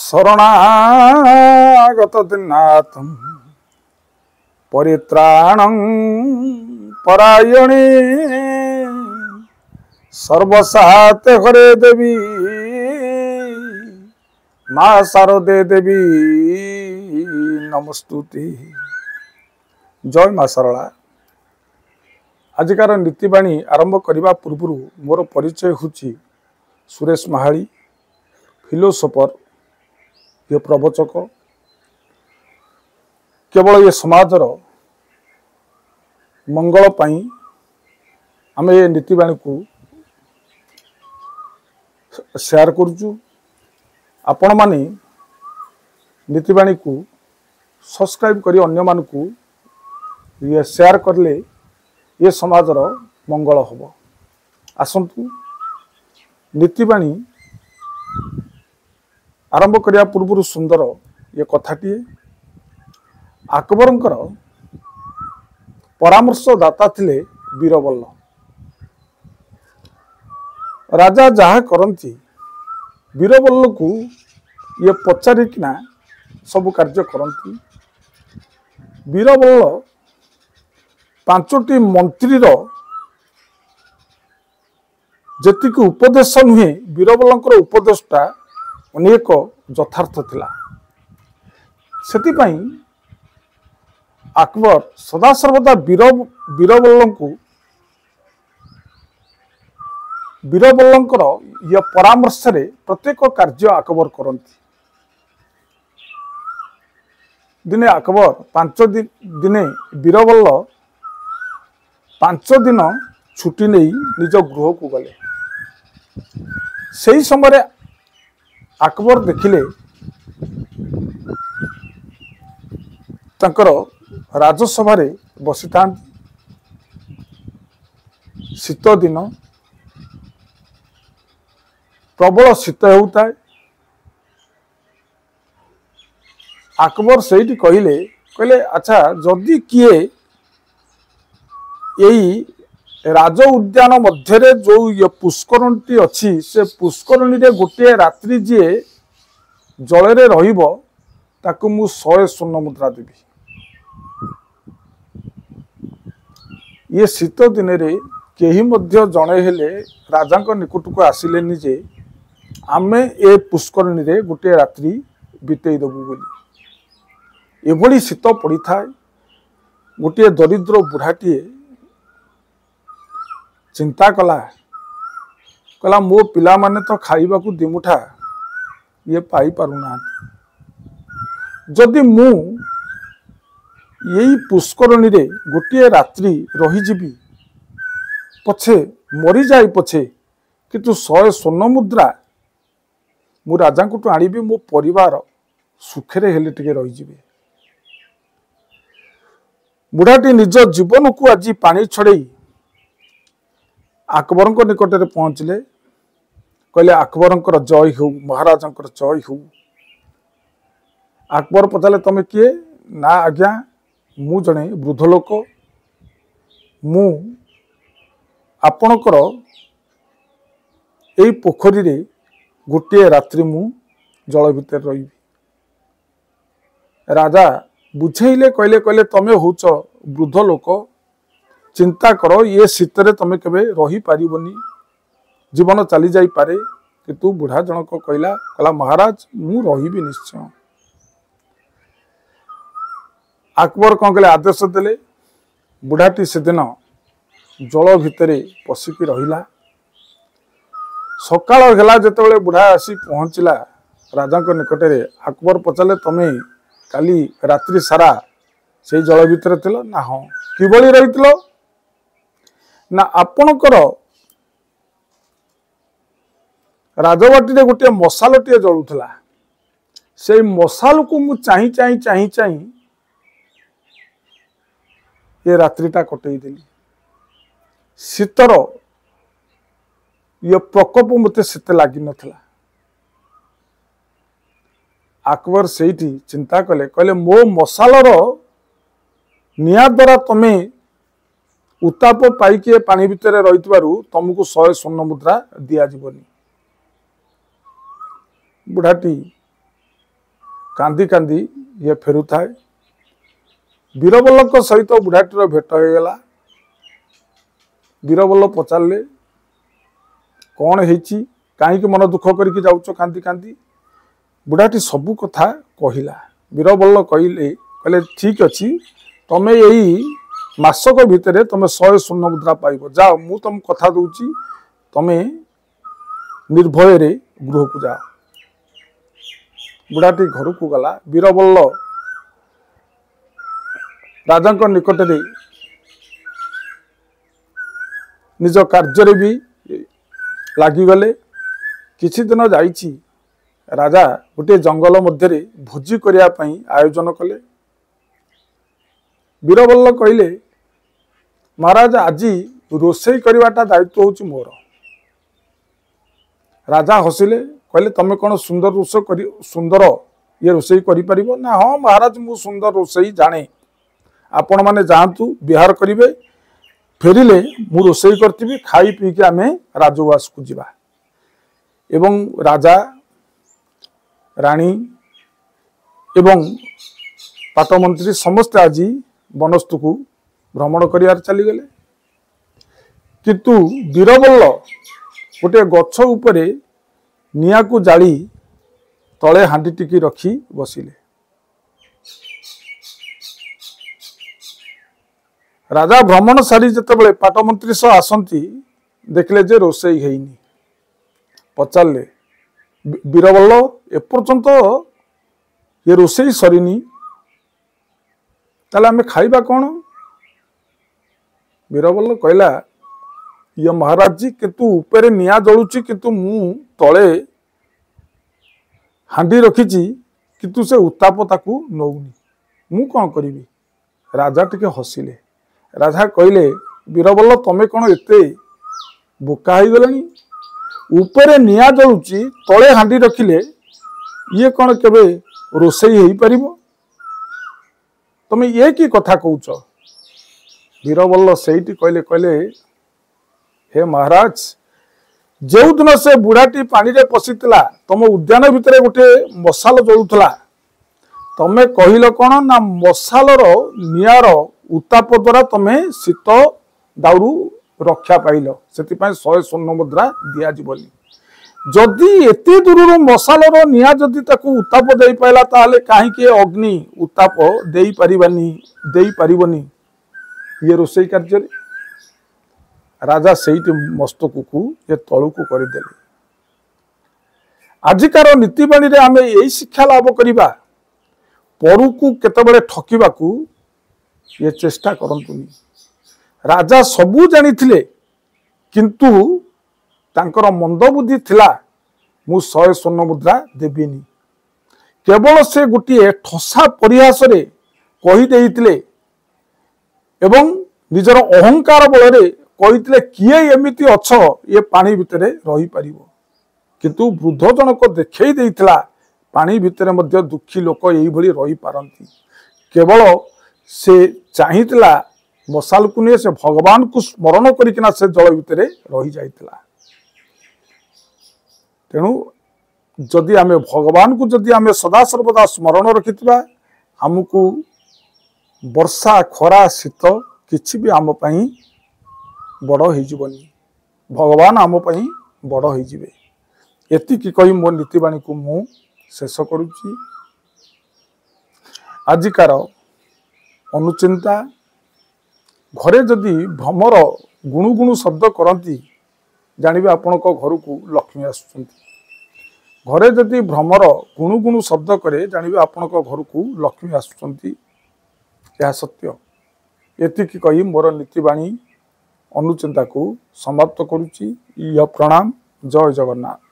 शरणागत दिनाथं परित्राणं परायणे सर्वसाते हरे देवी माँ शारदे देवी नमस्तुते। जय माँ शारदा। आजिकार नीतिवाणी आरंभ करने पूर्व मोर परिचय होची सुरेश महाली, फिलोसोफर, ये प्रवचक। केवल ये समाजर मंगल पाई आम ये नीतिवाणी को शेयर करुचु। आपण माने नीतिवाणी को सब्सक्राइब करी अन्य मान को ये शेयर करले ये समाजर मंगल हम। आसंतु नीतिवाणी आरंभ करने पूर्व सुंदर ये कथाटी अकबरंकर परामर्शदाता थिले बीरबल। राजा जहा करती बीरबल को ये पचारिकिना सब कार्य करती। बीरबल पांचटी मंत्री जेतिक उपदेश नुहे बीरबलंकर उपदेशटा अनेक यथार्थ थिला। सेतिपाई अकबर सदासर्वदा बीरबलंकर यह परामर्श रे प्रत्येक कार्य अकबर करती। दिने अकबर 5 दिन दिने बीरबल 5 दिन छुट्टी नहीं निज गृह को गले। सही समय अकबर देखिले तंकर राजसभा रे बसी था। शीत दिन प्रबल शीत होता है। अकबर से कहले अच्छा जदि किए यही राज उद्यान मध्य जो ये पुष्करणी अच्छी से पुष्करणी रे गोटे रात्रि जी जल रहिबो ताकु मु 100 स्वर्ण मुद्रा देवी। ये शीत दिन रे केही मध्य जणे हेले राजा निकट को आसिले जे आमे ए पुष्करणी रे गोटे रात्रि बितेई देबु बोली। एभली शीत पड़ी था। गोटे दरिद्र बुढ़ाटीए चिंता कला कला मो पिला माने तो खाइबा को दिमुठा ये पाई पारुना। जदि मु यही पुष्करणी रे गोटे रात्रि रहीजिबी पछे मरी जाई पछे किंतु 100 स्वर्ण मुद्रा मु राजा को आनिबी मो परिवार सुखेरे हेले टिके रहीजिबे। बुढ़ाटी निज जीवन को आज पानी छड़े अकबर निकट में पहुँचले। कहले अकबरंकर जय हो, महाराजंकर जय हो। अकबर पचारे तमे किए ना आज्ञा मु जने वृद्ध लोक मु आपणकर एई पोखरी रे गोटे रात्रि मु जल भितर रही। राजा बुझेले कहले तमे होच वृद्ध लोक चिंता करो ये शीतरे तमे केबे रही पारिबनी, जीवन चली जाई पारे। किंतु बुढ़ा जनक कहला महाराज मु रही निश्चय। अकबर कौन कले आदेश देले। बुढ़ाटी से दिन जल भितरे पशिकी रहिला। सकाळ हेला जेतेबेले बुढ़ा आसी पहुँचला राजा निकटरे अकबर पचारे तमे काली रात्रि सारा से जल भितर थिल ना? हाँ। किबळी रहिथिलो ना आपणकर राजबाटी रे गोटे मशालटे जलुला। से मशाल को मु चाही चाही चाही चाही ये रात्रिटा कटई देली। शीतर ये प्रकोप मते सेते लागी नथला। अकबर सेठी चिंता कले मो मशालर निया द्वारा तमे उताप पाइके पानी भितर रही तुमको 100 स्वर्ण मुद्रा दिया जीवनी। बुढ़ाटी कांदी कांदी ये फेरुथाए। बीरबल सहित बुढ़ाटीर भेट हो गला। बीरबल पचारे कौन है कहीं मन दुख करके जाऊच कांदी कांदी। बुढ़ाटी सबू कथा कहला। बीरबल कहले कहले ठीक अच्छी तमें यही मासक भितर तुम 100 स्वर्ण मुद्रा पाइब। जाओ मु तुम कथा दूची तमें निर्भय रे गृह को जाओ। बुढ़ाटी घर को गला। बीरबल राजा निकट में निज कार्य भी लगिगले। किछि दिन जाइछि राजा गोटे जंगल मध्य भोजी करने आयोजन कले। बीरबल कहले महाराज आज रोषे करवाटा दायित्व होची मोर। राजा हसिले कहले तमें कौन सुंदर ये रोषे करिपरिबो ना। हाँ महाराज मु सुंदर रोषे जाने। आपण माने जातु बिहार करिवे फेरिले मु रोषे करथिबी खाई पी के आमे राजवास को जिबा। एवं राजा रानी एवं पाटमंत्री समस्त आज बनस्तु को भ्रमण कर चलीगले। किंतु बीरबल गोटे गछ उपरे निया को जाली तले हांडी टिकी रखी बसिले। राजा भ्रमण सारी जितेबाला पाटमंत्री सह आसती देखले जे रोषेई हैनी। पचारे बीरबल एपर्यंत ये रोषेई सरीनी ताले आमे खाइबा कौन। बीरबल कहला ये महाराज जी किंतु ऊपर निया जलुची किंतु मु तले हांडी रखीची किंतु से उत्ताप ताकू नौनी मु कौन करी। राजा टिके हसिले। राजा कहले बीरबल तमें कौन एते बोका हो गलानी। ऊपर निया जलुची तले हांडी रखिले ये कौन केबे रोषेई हो पारिबो। तमें ये की कथा कहूच। बीरबल सेठी कहले कहले हे महाराज जो दिन से बुढ़ाटी पानी रे पशिला तुम उद्यान भितर गोटे मशाल जलुला तमें कहल कौन ना मशालर निआर उत्ताप द्वारा तमें शीत दाउरू रक्षा पाइल से 100 स्वर्ण मुद्रा दिया जीवनी। जदि एते दूर मशालर निआ जदि ताकू उत्ताप दे पाइला ताले कहीं अग्नि उत्ताप दे पारिबनी ये रोषेई कार्य। राजा सेठी मस्तक को ये तलू को करदेले। आजिकार नीतिबाणी रे आमे यही शिक्षा लाभ करिबा परु को केतेबेले ठकिबा को ये चेष्टा करंतुनी। राजा सबू जानिथिले किंतु तांकर मंदबुद्धि थिला मु 100 स्वर्ण मुद्रा देबिनी। केवल से गोटे ठसा परिहास रे कही देइथिले एवं निजर अहंकार बल कही किए एमिति अछ ये पानी भितर रही पारिबो। किंतु वृद्ध जनक देखई देइथिला पानी भितर मध्य दुखी लोक यही भली रही पारंती। केवल से चाहिथिला मशाल को नहीं से भगवान को स्मरण करिकिना से जल भितर रही जाइथिला। तेणु जदि आमे भगवान को जदि आमे सदा सर्वदा स्मरण रखिथिबा हमकु वर्षा खरा शीत किछि भी आम पई बड़ हो जीवनी। भगवान आम पई बड़ हो जीवे। एतिकी कही मो नीतिबाणी को मु शेष करुच्ची। आजिकार अनुचिंता घरे जदि भ्रमर गुणु गुणु शब्द करती जानिबे आपण को घर को लक्ष्मी आसुचंती। घरे जदि भ्रमर गुणु गुणु शब्द करे जानिबे आपण को घर को लक्ष्मी आसुचंती। यह सत्य। एतिकी कही मोर नीतिबाणी अनुचिंता को समाप्त करुच्ची। प्रणाम। जय जगन्नाथ।